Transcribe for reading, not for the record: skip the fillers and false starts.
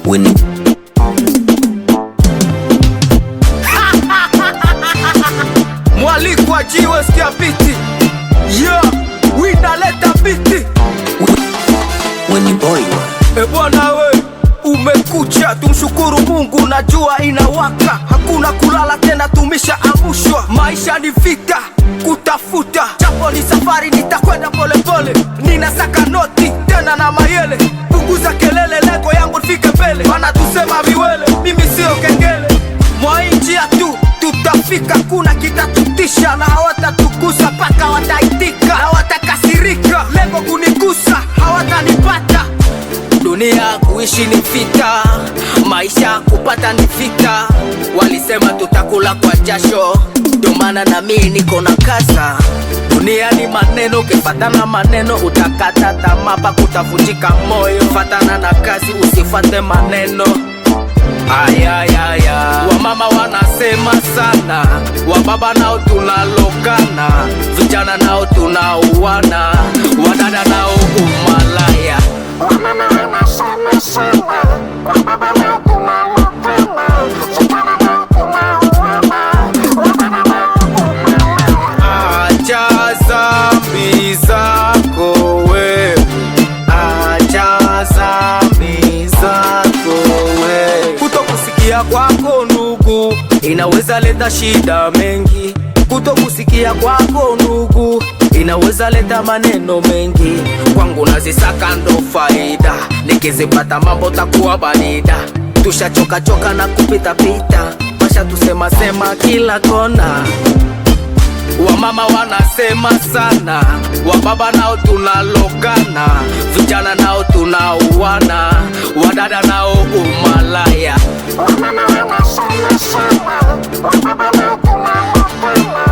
Winnie. Mwaliko wa jiwe sikia biti. Yeah, winaleta biti. Winnie boy. Bwana we, umekucha, tumshukuru Mungu, najua inawaka. Hakuna kulala tena, tumisha amushwa. Maisha ni vita, kutafuta. Japo ni safari, nitakwenda pole pole. Ninasaka noti, tena na mayele. Punguza kelele, lengo yangu nifike mbele. Wanatusema viwele, mimi sio kengele. Mwa njia tu, tutafika, kuna kitatutisha. Na hawatatukusa, paka wataitika. Na watakasirika, lengo kunigusa, hawatanipata. Dunia kuishi ni vita, maisha kupata ni vita. Walisema tutakula kwa jasho, ndio maana na mimi niko na kaza. Dunia ni maneno, ukifatana maneno utakata tamaa, pa kutavunjika moyo. Fatana na kazi, usifate maneno. Ayayaya, wamama wanasema sana, wababa nao tunalokana, vijana nao tunauana, wadada nao umalaya. Wamama wanasema sana, wababa nao tunalokana, vijana nao tunauana, wadada nao umalaya. Acha dhambi zako we, acha dhambi zako we. Kutokusikia kwako ndugu, inaweza leta shida mengi. Kutokusikia kwako ndugu, inaweza leta maneno mengi. Kwangu nazisaka ndo faida, nikizipata mambo takuwa barida. Tushachoka choka na kupita pita, masha tusema sema kila kona. Wamama wanasema sana, wababa nao tunalokana, vijana nao tunauana, wadada nao umalaya. Wamama wanasema sana, wababa nao tunalokana.